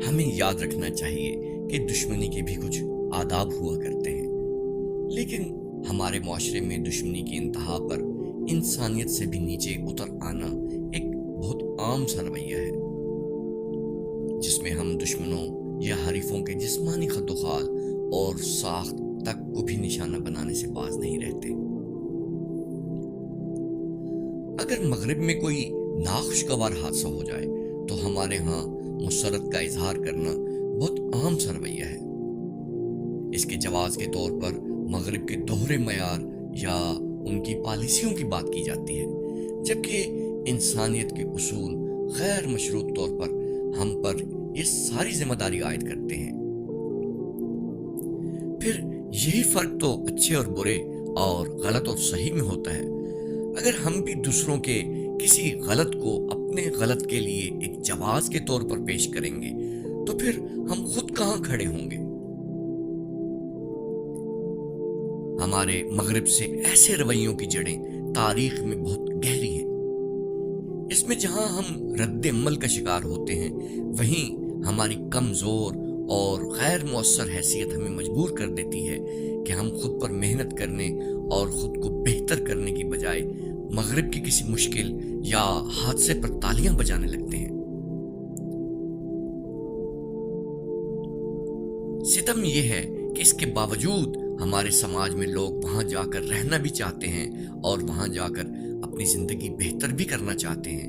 ہمیں یاد رکھنا چاہیے کہ دشمنی کے بھی کچھ آداب ہوا کرتے ہیں، لیکن ہمارے معاشرے میں دشمنی کی انتہا پر انسانیت سے بھی نیچے اتر آنا ایک بہت عام سا رویہ ہے، جس میں ہم دشمنوں یا حریفوں کے جسمانی خد و خال اور ساخت تک کو بھی نشانہ بنانے سے باز نہیں رہتے۔ اگر مغرب میں کوئی ناخوشگوار حادثہ ہو جائے تو ہمارے ہاں مسرت کا اظہار کرنا بہت عام سا رویہ ہے۔ اس کے جواز کے طور پر مغرب کے دوہرے معیار یا ان کی پالیسیوں کی بات کی جاتی ہے، جبکہ انسانیت کے اصول غیر مشروط طور پر ہم پر یہ ساری ذمہ داری عائد کرتے ہیں۔ پھر یہی فرق تو اچھے اور برے اور غلط اور صحیح میں ہوتا ہے۔ اگر ہم بھی دوسروں کے کسی غلط کو اپنے غلط کے لیے ایک جواز کے طور پر پیش کریں گے تو پھر ہم خود کہاں کھڑے ہوں گے؟ ہمارے مغرب سے ایسے رویوں کی جڑیں تاریخ میں بہت گہری ہیں۔ اس میں جہاں ہم رد عمل کا شکار ہوتے ہیں، وہیں ہماری کمزور اور غیر مؤثر حیثیت ہمیں مجبور کر دیتی ہے کہ ہم خود پر محنت کرنے اور خود کو بہتر کرنے کی بجائے مغرب کی کسی مشکل یا حادثے پر تالیاں بجانے لگتے ہیں۔ ستم یہ ہے کہ اس کے باوجود ہمارے سماج میں لوگ وہاں جا کر رہنا بھی چاہتے ہیں اور وہاں جا کر اپنی زندگی بہتر بھی کرنا چاہتے ہیں۔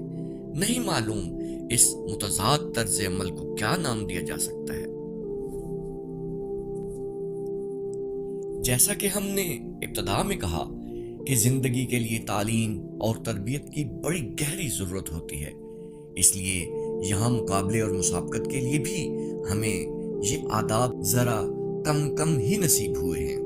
نہیں معلوم اس متضاد طرز عمل کو کیا نام دیا جا سکتا ہے۔ جیسا کہ ہم نے ابتدا میں کہا کہ زندگی کے لیے تعلیم اور تربیت کی بڑی گہری ضرورت ہوتی ہے، اس لیے یہاں مقابلے اور مسابقت کے لیے بھی ہمیں یہ آداب ذرا کم ہی نصیب ہوئے ہیں۔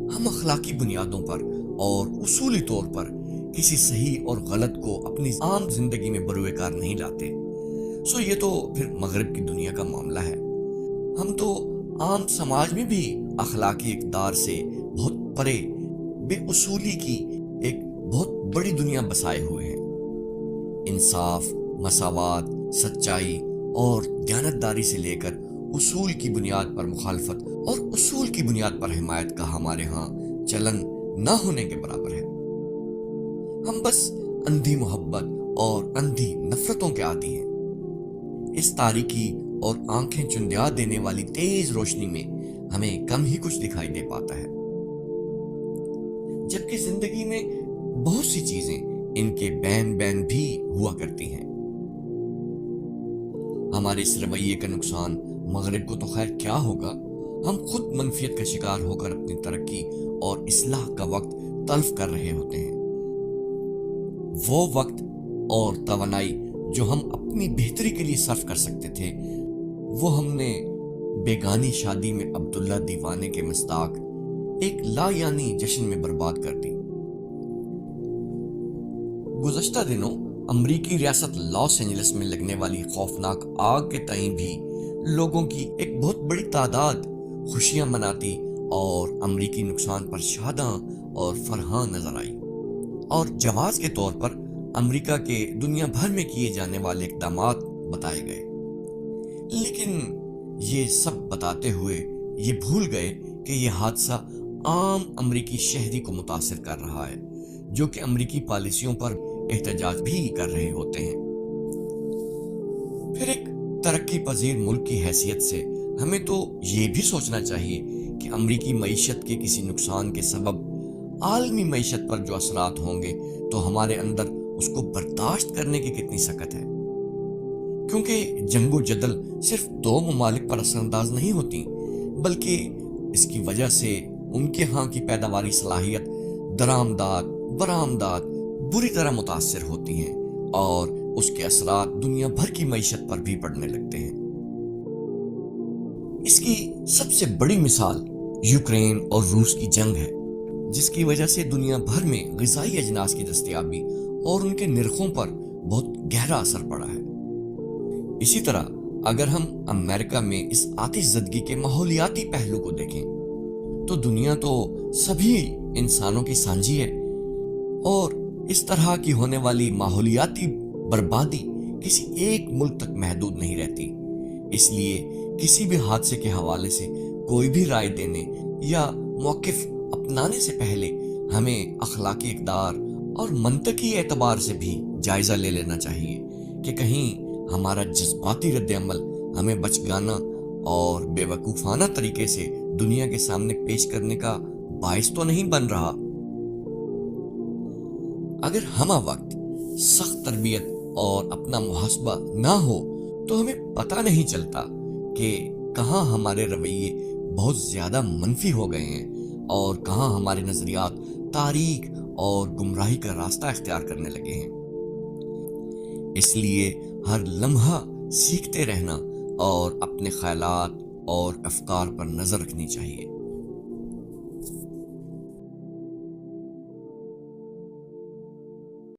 ہم اخلاقی بنیادوں پر اور اصولی طور پر کسی صحیح اور غلط کو اپنی عام زندگی میں بروئے کار نہیں لاتے، سو یہ تو پھر مغرب کی دنیا کا معاملہ ہے۔ ہم تو عام سماج میں بھی اخلاقی اقدار سے بہت پرے بے اصولی کی ایک بہت بڑی دنیا بسائے ہوئے ہیں۔ انصاف، مساوات، سچائی اور دیانتداری سے لے کر اصول کی بنیاد پر مخالفت اور اصول کی بنیاد پر حمایت کا ہمارے ہاں چلن نہ ہونے کے برابر ہے۔ ہم بس اندھی محبت اور اندھی نفرتوں کے عادی ہیں۔ اس تاریکی اور آنکھیں چندیا دینے والی تیز روشنی میں ہمیں کم ہی کچھ دکھائی دے پاتا ہے، جبکہ زندگی میں بہت سی چیزیں ان کے بین بھی ہوا کرتی ہیں۔ ہمارے اس رویے کا نقصان مغرب کو تو خیر کیا ہوگا، ہم خود منفیت کا شکار ہو کر اپنی ترقی اور اصلاح کا وقت تلف کر رہے ہوتے ہیں۔ وہ وقت اور توانائی جو ہم اپنی بہتری کے لیے صرف کر سکتے تھے، وہ ہم نے بیگانی شادی میں عبداللہ دیوانے کے مصداق ایک لا یعنی جشن میں برباد کر دی۔ گزشتہ دنوں امریکی ریاست لاس اینجلس میں لگنے والی خوفناک آگ کے تئیں بھی لوگوں کی ایک بہت بڑی تعداد خوشیاں مناتی اور امریکی نقصان پر شاداں اور فرحاں نظر آئی، اور جواز کے طور پر امریکہ کے دنیا بھر میں کیے جانے والے اقدامات بتائے گئے۔ لیکن یہ سب بتاتے ہوئے یہ بھول گئے کہ یہ حادثہ عام امریکی شہری کو متاثر کر رہا ہے، جو کہ امریکی پالیسیوں پر احتجاج بھی کر رہے ہوتے ہیں۔ پھر ایک ترقی پذیر ملک کی حیثیت سے ہمیں تو یہ بھی سوچنا چاہیے کہ امریکی معیشت کے کسی نقصان کے سبب عالمی معیشت پر جو اثرات ہوں گے تو ہمارے اندر اس کو برداشت کرنے کی کتنی سخت ہے، کیونکہ جنگ و جدل صرف دو ممالک پر اثر انداز نہیں ہوتی، بلکہ اس کی وجہ سے ان کے ہاں کی پیداواری صلاحیت، درآمدات، برآمدات بری طرح متاثر ہوتی ہیں، اور اس کے اثرات دنیا بھر کی معیشت پر بھی پڑنے لگتے ہیں۔ اس کی سب سے بڑی مثال یوکرین اور روس کی جنگ ہے، جس کی وجہ سے دنیا بھر میں غذائی اجناس کی دستیابی اور ان کے نرخوں پر بہت گہرا اثر پڑا ہے۔ اسی طرح اگر ہم امریکہ میں اس آتش زدگی کے ماحولیاتی پہلو کو دیکھیں تو دنیا تو سبھی انسانوں کی سانجھی ہے، اور اس طرح کی ہونے والی ماحولیاتی بربادی کسی ایک ملک تک محدود نہیں رہتی، اس لیے کسی بھی حادثے کے حوالے سے کوئی بھی رائے دینے یا موقف اپنانے سے پہلے ہمیں اخلاقی اقدار اور منطقی اعتبار سے بھی جائزہ لے لینا چاہیے کہ کہیں ہمارا جذباتی رد عمل ہمیں بچگانہ اور بے وقوفانہ طریقے سے دنیا کے سامنے پیش کرنے کا باعث تو نہیں بن رہا۔ اگر ہمہ وقت سخت تربیت اور اپنا محاسبہ نہ ہو تو ہمیں پتہ نہیں چلتا کہ کہاں ہمارے رویے بہت زیادہ منفی ہو گئے ہیں اور کہاں ہمارے نظریات تاریک اور گمراہی کا راستہ اختیار کرنے لگے ہیں۔ اس لیے ہر لمحہ سیکھتے رہنا اور اپنے خیالات اور افکار پر نظر رکھنی چاہیے۔